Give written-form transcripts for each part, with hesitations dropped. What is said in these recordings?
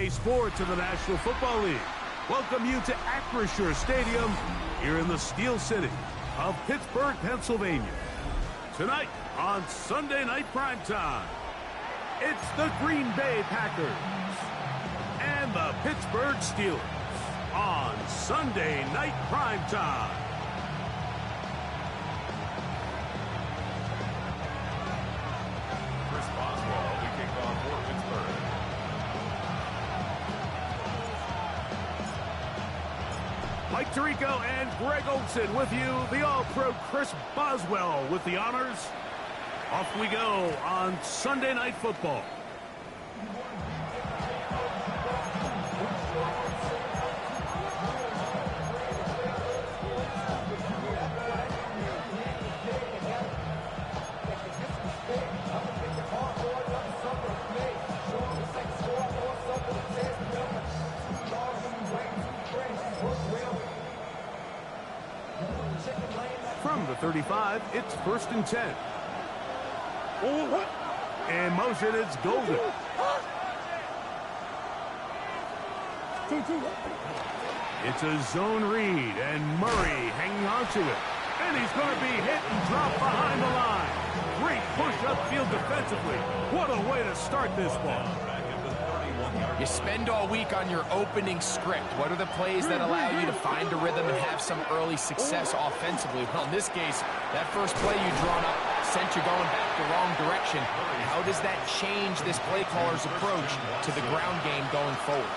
EA Sports of the National Football League welcome you to Acrisure Stadium here in the Steel City of Pittsburgh, Pennsylvania. Tonight on Sunday Night Primetime, it's the Green Bay Packers and the Pittsburgh Steelers on Sunday Night Primetime. Chris Boswell, we kick off for Pittsburgh. Mike Tirico and Greg Olsen with you. The All-Pro Chris Boswell with the honors. Off we go on Sunday Night Football. From the 35, it's 1st and 10. In motion, it's Golden. It's a zone read, and Murray hanging on to it. And he's going to be hit and dropped behind the line. Great push upfield defensively. What a way to start this ball. You spend all week on your opening script. What are the plays that allow you to find a rhythm and have some early success offensively? Well, in this case, that first play you drawn up sent you going back the wrong direction. How does that change this play caller's approach to the ground game going forward?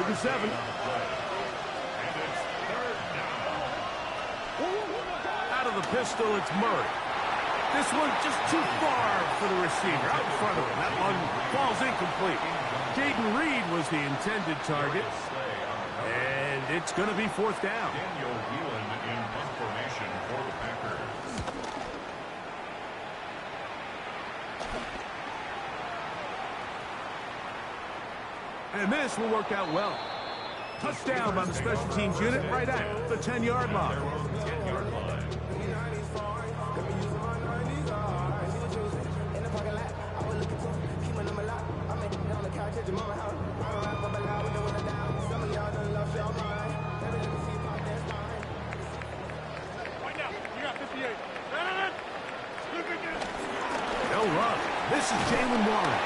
37. Out of the pistol, it's Murray. This one just too far for the receiver. Out in front of him. That one falls incomplete. Jaden Reed was the intended target. And it's going to be 4th down. Daniel Whelan in punt formation for the Packers. And this will work out well. Touchdown by the special teams unit right at the 10-yard line. 10-yard line. They'll run. This is Jalen Warren.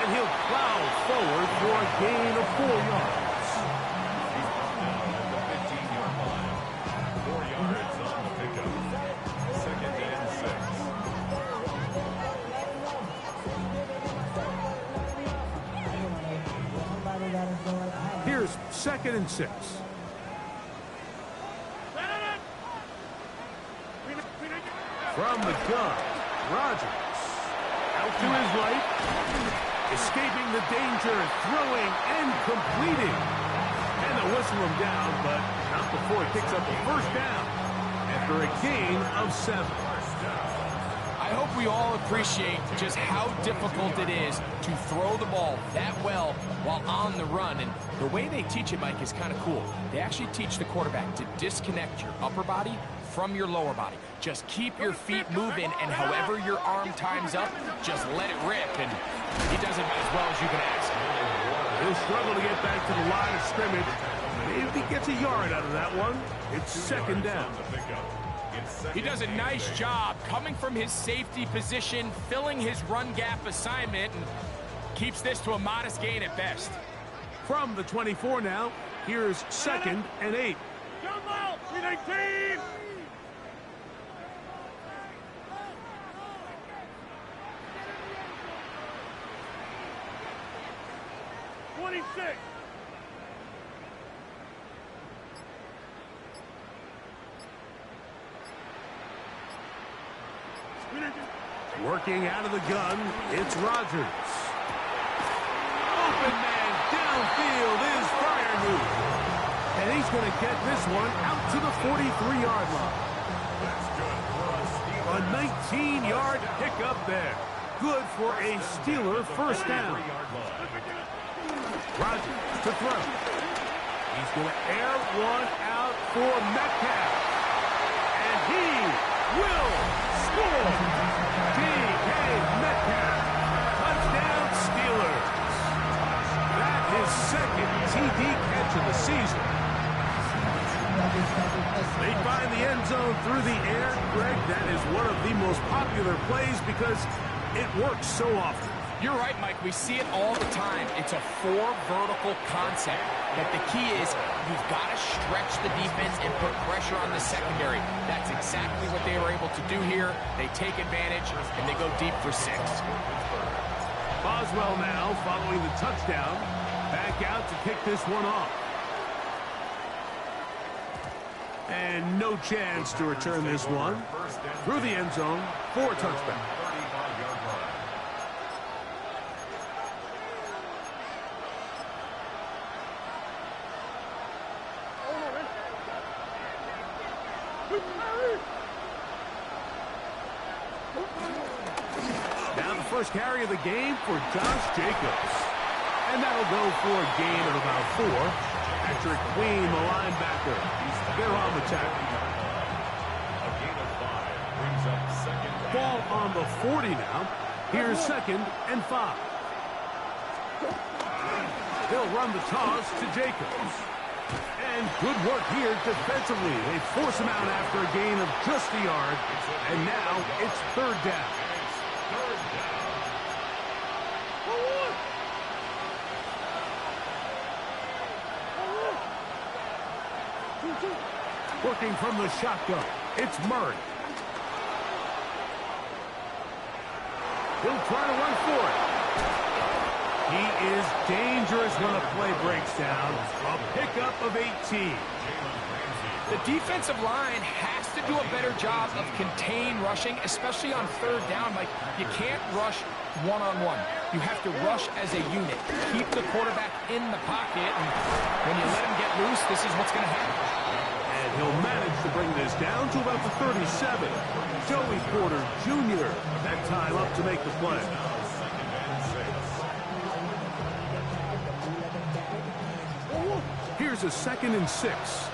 And he'll plow forward for a gain of 4 yards. He's brought down at the 15-yard line. 4 yards on the pickup. 2nd and 6. Here's 2nd and 6. From the gun, Rodgers. Out to his right. Escaping the danger, throwing and completing. And they'll whistle him down, but not before he picks up a 1st down after a gain of 7. I hope we all appreciate just how difficult it is to throw the ball that well while on the run. And the way they teach it, Mike, is kind of cool. They actually teach the quarterback to disconnect your upper body from your lower body. Just keep your feet moving, and however your arm times up, just let it rip. And he does it as well as you can ask. He'll struggle to get back to the line of scrimmage. Maybe he gets a yard out of that one. It's 2nd down. He does a nice job coming from his safety position, filling his run gap assignment, and keeps this to a modest gain at best. From the 24 now, here's 2nd and 8. Jump out! 319! Working out of the gun, it's Rodgers. Open man downfield is Freiermuth. And he's going to get this one out to the 43-yard line. A 19-yard pickup there. Good for a Steeler 1st down. Rodgers to throw. He's going to air one out for Metcalf. And he will score. DK Metcalf. Touchdown Steelers. second TD catch of the season. They find the end zone through the air. Greg, that is one of the most popular plays because it works so often. You're right, Mike. We see it all the time. It's a four vertical concept. But the key is you've got to stretch the defense and put pressure on the secondary. That's exactly what they were able to do here. They take advantage, and they go deep for 6. Boswell now following the touchdown. Back out to kick this one off. And no chance to return this one. Through the end zone for a touchback. Now the first carry of the game for Josh Jacobs. And that'll go for a gain of about 4. Patrick Queen, the linebacker. They're on the tackle. A gain of 5 brings up second down. Ball on the 40 now. Here's 2nd and 5. They'll run the toss to Jacobs. And good work here defensively. They force him out after a gain of just a yard. And now it's 3rd down. Working from the shotgun, it's Murray. He'll try to run for it. He is dangerous when the play breaks down. A pickup of 18. The defensive line has to do a better job of contain rushing, especially on 3rd down. Like, you can't rush one-on-one. You have to rush as a unit. Keep the quarterback in the pocket, and when you let him get loose, this is what's going to happen. And he'll manage to bring this down to about the 37. Joey Porter Jr. that time up to make the play. Here's a 2nd and 6.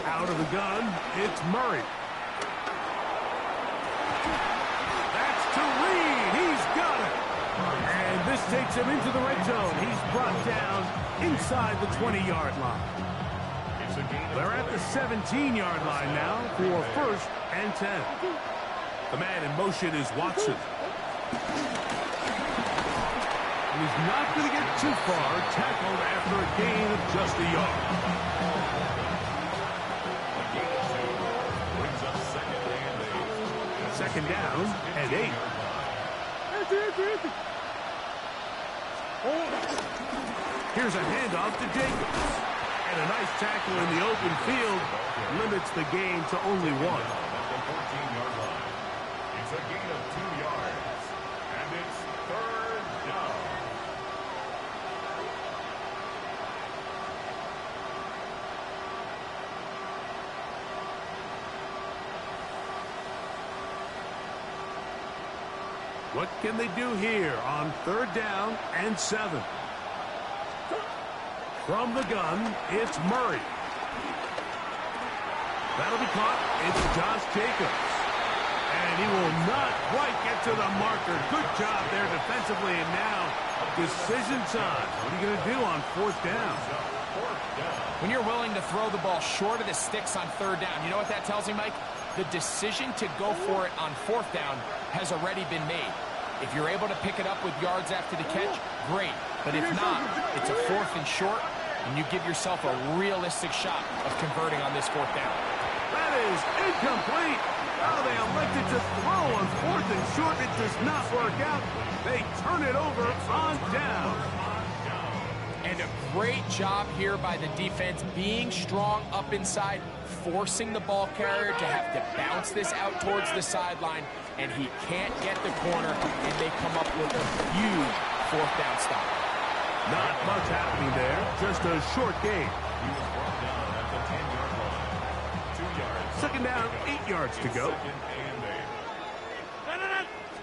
Out of the gun, it's Murray. That's to Reed. He's got it. And this takes him into the red zone. He's brought down inside the 20-yard line. They're at the 17-yard line now for 1st and 10. The man in motion is Watson. He's not going to get too far, tackled after a gain of just a yard. Brings up 2nd and 8. 2nd down and 8. Here's a handoff to Jacobs. And a nice tackle in the open field limits the gain to only 1. At the 14-yard line. It's a gain of 2 yards. And it's 3rd down. What can they do here on 3rd down and 7? From the gun, it's Murray. That'll be caught. It's Josh Jacobs. And he will not quite get to the marker. Good job there defensively. And now, decision time. What are you going to do on 4th down? When you're willing to throw the ball short of the sticks on 3rd down, you know what that tells me, Mike? The decision to go for it on 4th down has already been made. If you're able to pick it up with yards after the catch, great. But if not, it's a 4th and short, and you give yourself a realistic shot of converting on this 4th down. That is incomplete. Oh, they elected to throw on 4th and short. It does not work out. They turn it over on down. And a great job here by the defense, being strong up inside, forcing the ball carrier to have to bounce this out towards the sideline, and he can't get the corner, and they come up with a huge 4th down stop. Not much happening there, just a short gain. He was brought down at the 10-yard line. 2 yards. 2nd down, 8 yards to go. 2nd and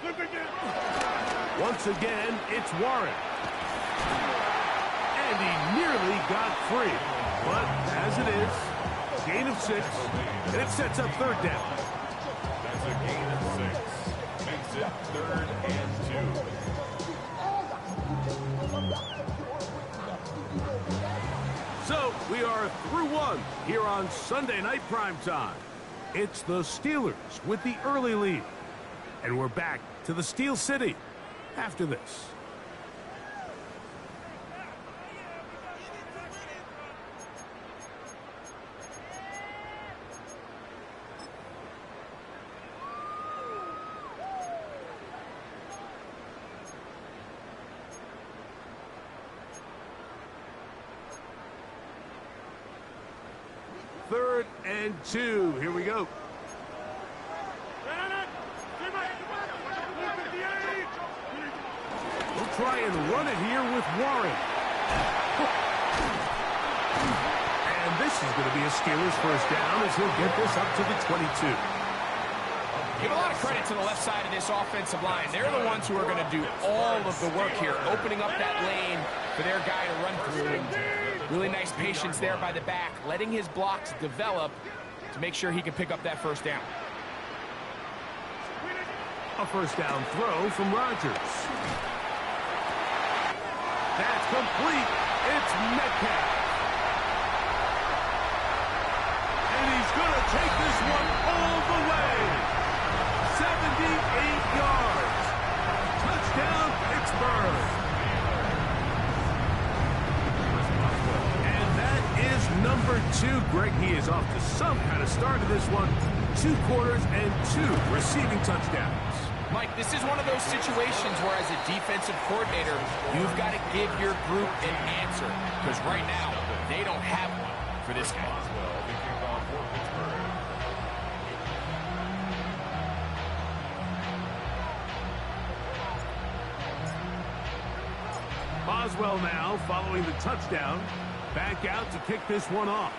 8. Once again, it's Warren. And he nearly got free. But as it is, gain of 6, and it sets up 3rd down. That's a gain of 6. Makes it 3rd and 2. are through one here on Sunday Night Primetime. It's the Steelers with the early lead. And we're back to the Steel City after this. Third and 2. Here we go. We'll try and run it here with Warren. And this is going to be a Steelers first down as he'll get this up to the 22. Give a lot of credit to the left side of this offensive line. They're the ones who are going to do all of the work here, opening up that lane for their guy to run through. Really nice patience there by the back, letting his blocks develop to make sure he can pick up that first down. A first down throw from Rodgers. That's complete. It's Metcalf. And he's going to take this one all the way. 78 yards. Touchdown, Pittsburgh. And that is number 2. Greg, he is off to some kind of start in this one. 2 quarters and 2 receiving touchdowns. Mike, this is one of those situations where as a defensive coordinator, you've got to give your group an answer. Because right now, they don't have one for this guy. Boswell now following the touchdown. Back out to kick this one off.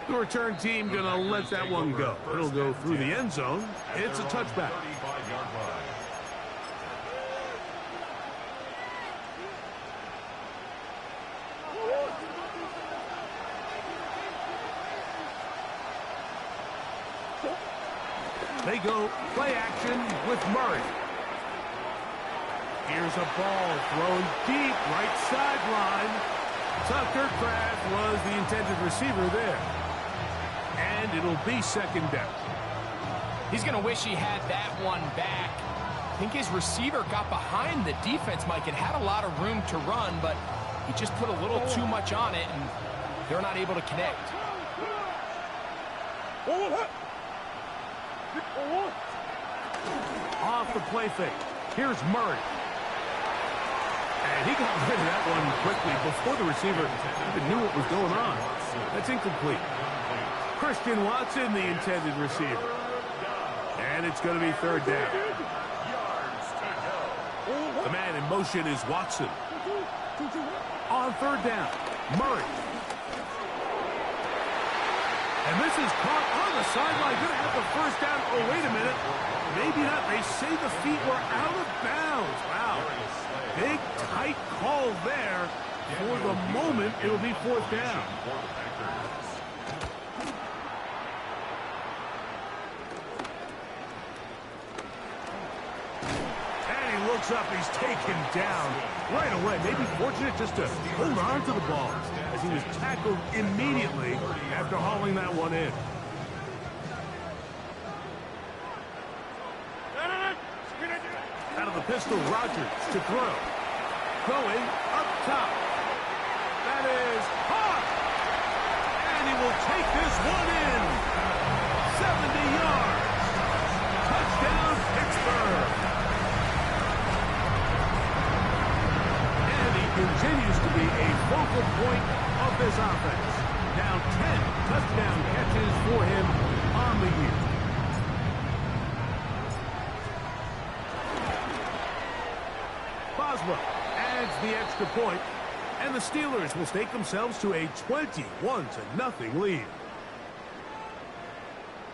The return team going to let that one go. It'll go through the end zone. It's a touchback. They go play action with Murray. Here's a ball thrown deep right sideline. Tucker Kraft was the intended receiver there. And it'll be second down. He's going to wish he had that one back. I think his receiver got behind the defense, Mike, and had a lot of room to run, but he just put a little too much on it, and they're not able to connect. Off the play fake. Here's Murray. And he got rid of that one quickly before the receiver even knew what was going on. That's incomplete. Christian Watson, the intended receiver. And it's going to be third down. The man in motion is Watson. On third down, Murray. And this is caught on the sideline. Going to have the first down. Oh, wait a minute. Maybe not. They say the feet were out of bounds. Wow. Big, tight call there. For the moment, it'll be fourth down. Looks up, he's taken down right away. Maybe fortunate just to hold on to the ball as he was tackled immediately after hauling that one in. Out of the pistol, Rodgers to throw. Going up top. That is Hawk. And he will take this one in. 70 yards. Touchdown, Pittsburgh. Continues to be a focal point of this offense. Now 10 touchdown catches for him on the year. Boswell adds the extra point, and the Steelers will stake themselves to a 21-0 lead.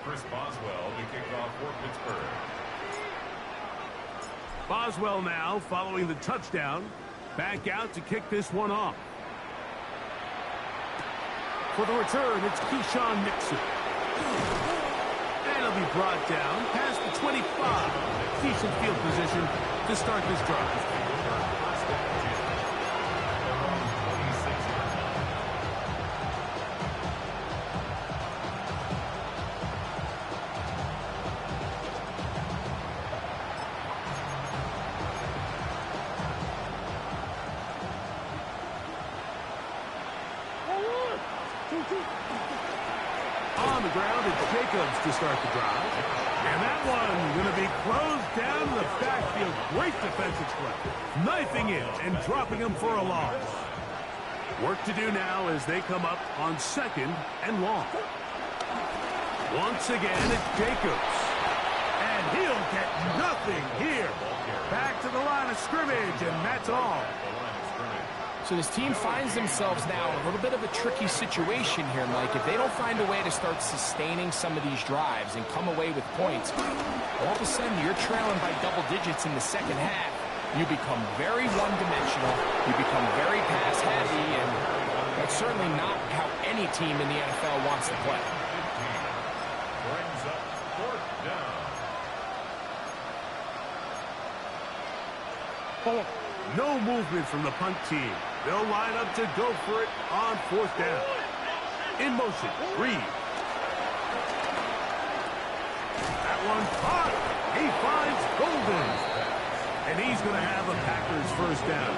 Chris Boswell to kick off for Pittsburgh. Boswell now following the touchdown. Back out to kick this one off. For the return, it's Keyshawn Nixon. And he'll be brought down past the 25. Decent field position to start this drive. On the ground, it's Jacobs to start the drive. And that one going to be closed down in the backfield. Great defensive play. Knifing in and dropping him for a loss. Work to do now as they come up on 2nd and long. Once again, it's Jacobs. And he'll get nothing here. Back to the line of scrimmage, and that's all. So this team finds themselves now in a little bit of a tricky situation here, Mike. If they don't find a way to start sustaining some of these drives and come away with points, all of a sudden you're trailing by double digits in the second half. You become very one-dimensional. You become very pass-heavy, and that's certainly not how any team in the NFL wants to play. Brings up 4th down. No movement from the punt team. They'll line up to go for it on 4th down. In motion, Reed. That one caught. He finds Golden. And he's going to have a Packers first down.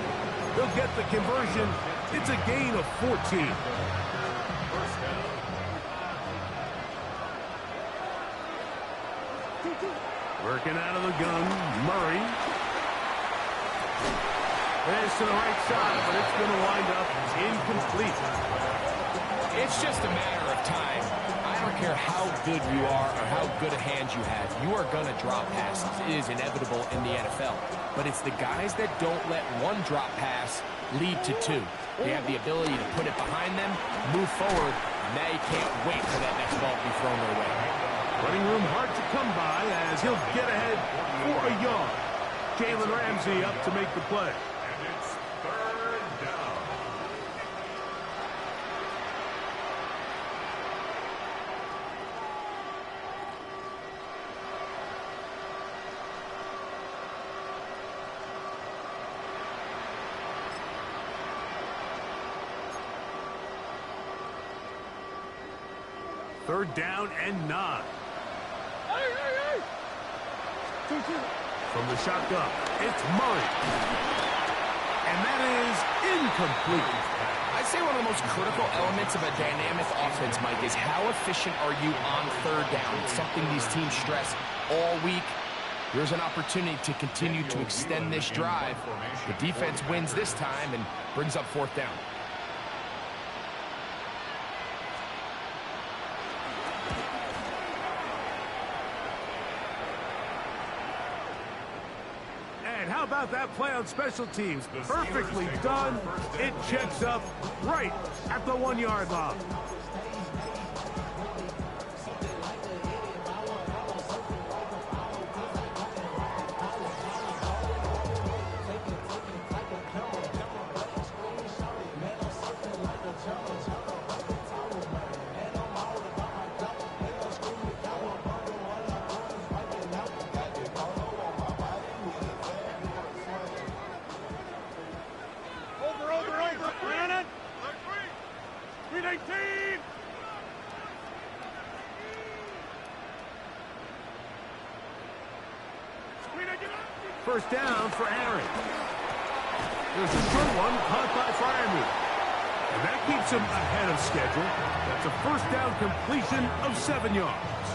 He'll get the conversion. It's a gain of 14. First down. Working out of the gun, Murray. There's to the right side, but it's going to wind up incomplete. It's just a matter of time. I don't care how good you are or how good a hand you have. You are going to drop passes. It is inevitable in the NFL. But it's the guys that don't let one drop pass lead to 2. They have the ability to put it behind them, move forward, and now you can't wait for that next ball to be thrown their way. Running room hard to come by as he'll get ahead for a yard. Jalen Ramsey up to make the play. And it's 3rd down. Third down and 9. From the shotgun, it's Murray. And that is incomplete. I'd say one of the most critical elements of a dynamic offense, Mike, is how efficient are you on 3rd down. It's something these teams stress all week. Here's an opportunity to continue to extend this drive. The defense wins this time and brings up 4th down. And how about that play on special teams? Perfectly done. It checks up right at the 1-yard line. Brandon! 319! First down for Aaron. There's a short one caught by Freiermuth. And that keeps him ahead of schedule. That's a first down completion of 7 yards.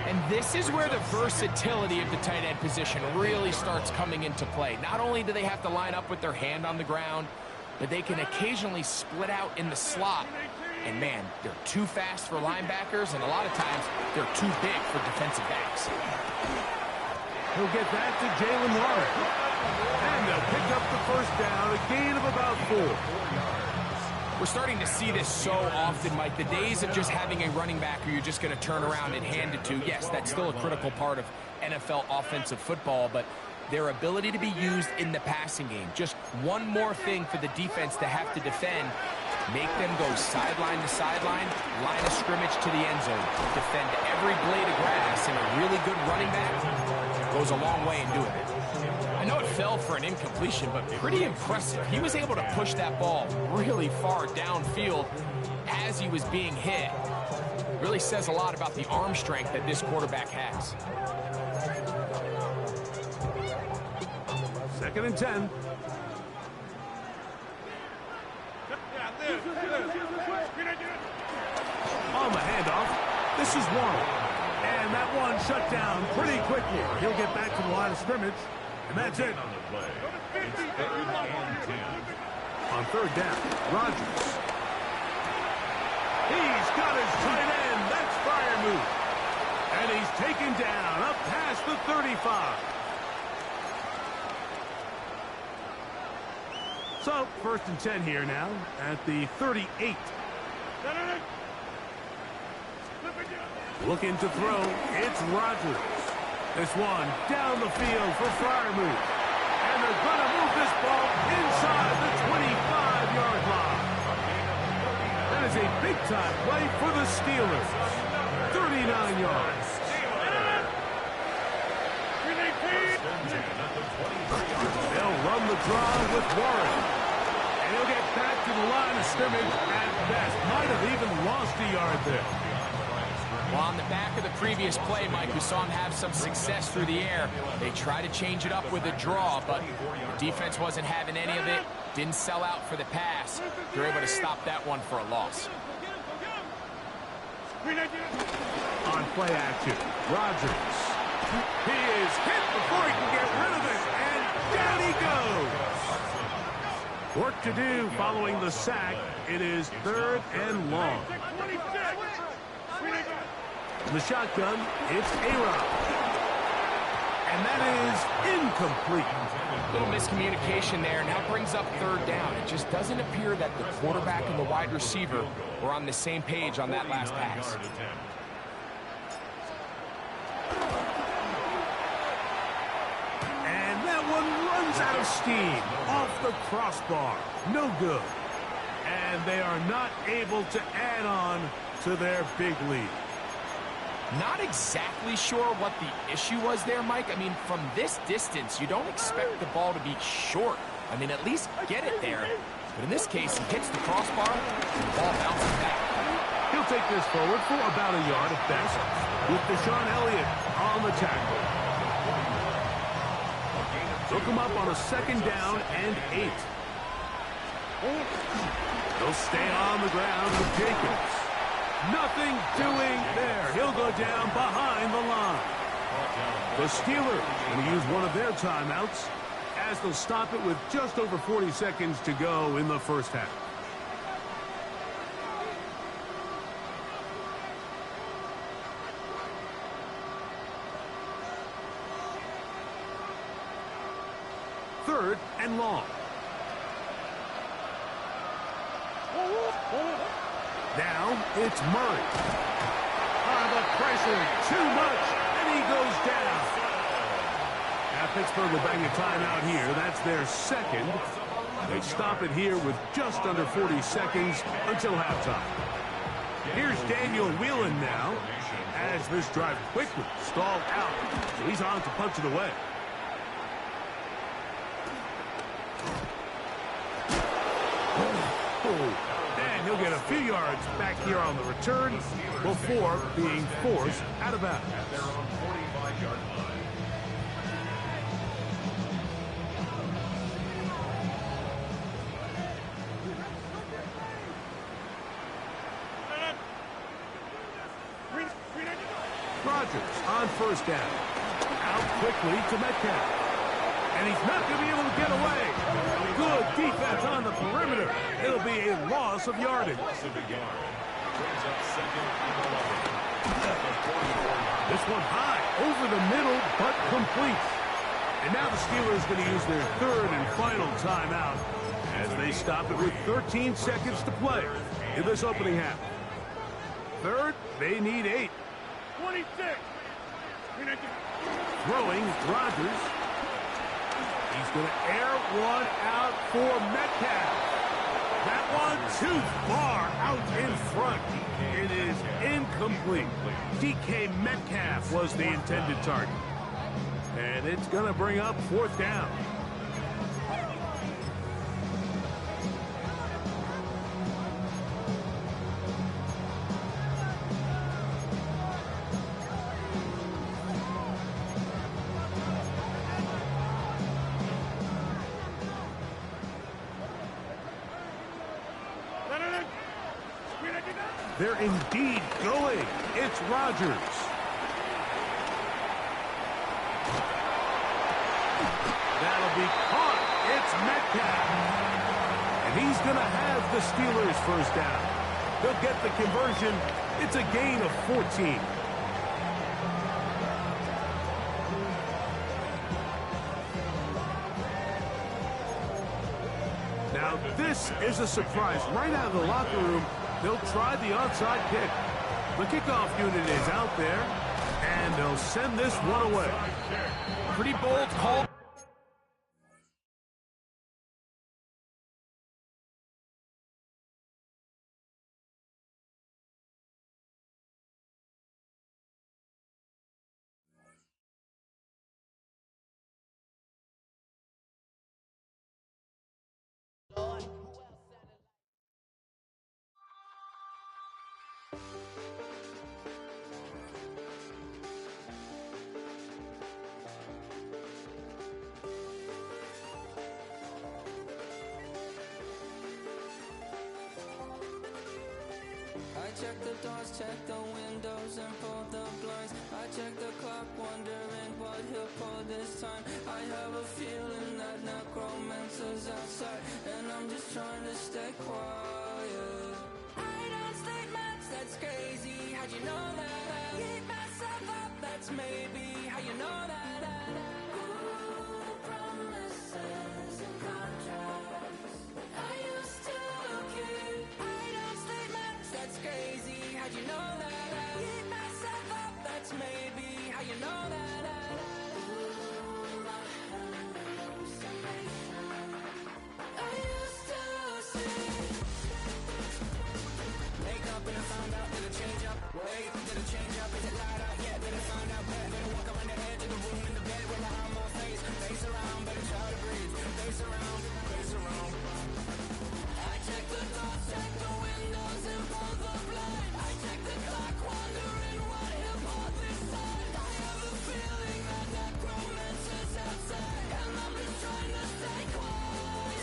And this is where the versatility of the tight end position really starts coming into play. Not only do they have to line up with their hand on the ground, but they can occasionally split out in the slot. And man, they're too fast for linebackers, and a lot of times they're too big for defensive backs. He'll get that to Jalen Warren. And they'll pick up the first down, a gain of about 4. We're starting to see this so often, Mike. The days of just having a running back who you're just going to turn around and hand it to, yes, that's still a critical part of NFL offensive football, but their ability to be used in the passing game. Just one more thing for the defense to have to defend. Make them go sideline to sideline, line of scrimmage to the end zone. Defend every blade of grass, and a really good running back goes a long way in doing it. I know it fell for an incompletion, but pretty impressive. He was able to push that ball really far downfield as he was being hit. Really says a lot about the arm strength that this quarterback has. 2nd and 10. On the handoff, this is Waddle. And that one shut down pretty quickly. He'll get back to the line of scrimmage, and that's it. On the play, it's 3rd and 10. On 3rd down, Rodgers. He's got his tight end. That's Freiermuth. And he's taken down up past the 35. So, 1st and 10 here now at the 38. Looking to throw, it's Rodgers. This one down the field for Freiermuth. And they're going to move this ball inside the 25-yard line. That is a big-time play for the Steelers. 39 yards. They'll run the draw with Warren. And he'll get back to the line of scrimmage at best. Might have even lost a yard there. Well, on the back of the previous play, Mike, we saw him have some success through the air. They tried to change it up with a draw, but the defense wasn't having any of it. Didn't sell out for the pass. They're able to stop that one for a loss. On play action, Rodgers. He is hit before he can get rid of it, and down he goes. Work to do following the sack. It is 3rd and long. In the shotgun, it's A-Rod. And that is incomplete. A little miscommunication there, and that brings up 3rd down. It just doesn't appear that the quarterback and the wide receiver were on the same page on that last pass. And that one runs out of steam off the crossbar. No good. And they are not able to add on to their big lead. Not exactly sure what the issue was there, Mike. I mean, from this distance, you don't expect the ball to be short. I mean, at least get it there. But in this case, he hits the crossbar, and the ball bounces back. He'll take this forward for about a yard at best, with Deshaun Elliott on the tackle. Took him up on a 2nd down and 8. They'll stay on the ground with Jacobs. Nothing doing there. He'll go down behind the line. The Steelers will use one of their timeouts as they'll stop it with just over 40 seconds to go in the 1st half. Third and long. Now it's Murray. The pressure, too much, and he goes down. Now Pittsburgh will bang a timeout here. That's their 2nd. They stop it here with just under 40 seconds until halftime. Here's Daniel Whelan now as this drive quickly stalled out. So he's on to punch it away. And he'll get a few yards back here on the return before being forced out of bounds. They're on 45-yard line. Rodgers on 1st down. Out quickly to Metcalf. And he's not going to be able to get away. Good defense on the perimeter. It'll be a loss of yardage. Brings up 2nd and 11. This one high over the middle, but complete. And now the Steelers going to use their 3rd and final timeout as they stop it with 13 seconds to play in this opening half. 3rd, they need 8. 26. Throwing Rodgers. He's going to air one out for Metcalf. That one too far out in front. It is incomplete. DK Metcalf was the intended target. And it's going to bring up 4th down. They're indeed going. It's Rodgers. That'll be caught. It's Metcalf. And he's going to have the Steelers first down. They'll get the conversion. It's a gain of 14. Now, this is a surprise. Right out of the locker room, they'll try the onside kick. The kickoff unit is out there, and they'll send this one away. Pretty bold call. I check the doors, check the windows, and pull the blinds. I check the clock, wondering what he'll pull this time. I have a feeling that necromancer's outside, and I'm just trying to stay quiet. I don't sleep much, that's crazy. How'd you know that? Keep myself up, that's maybe how you know that. Ooh, promises and contracts I used to keep. I don't sleep much, that's crazy. How'd you know that? Keep myself up, that's maybe how you know that. Ooh, my hallucination I used to see. Wake up and I found out that I change up. Wait, did I change up? Is it light out yet? Did I find out better? Did I walk around the edge of the room in the bed with my arm on face? Face around, better try to breathe. Face around, face around. I check the doors, check the windows, and pull the blind. I check the clock, wondering what he'll pull this time. I have a feeling that necromancer's outside, and I'm just trying to stay quiet.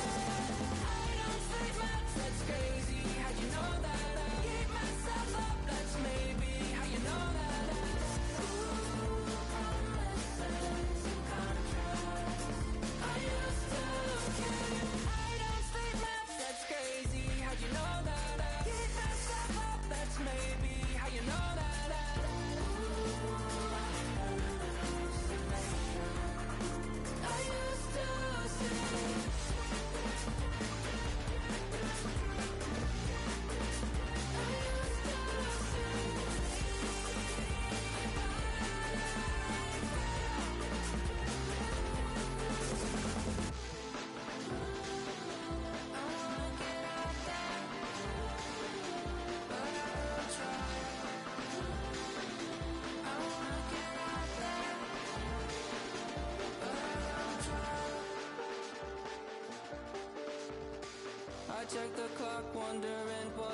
I don't sleep much, that's crazy. How'd you know that? Keep myself up, that's maybe how you know that. Ooh, promises and contracts I used to keep. I don't sleep much, that's crazy. How'd you know that? Keep myself up, that's maybe how you know that. Ooh, my hallucination I used to see. I check the clock, wondering what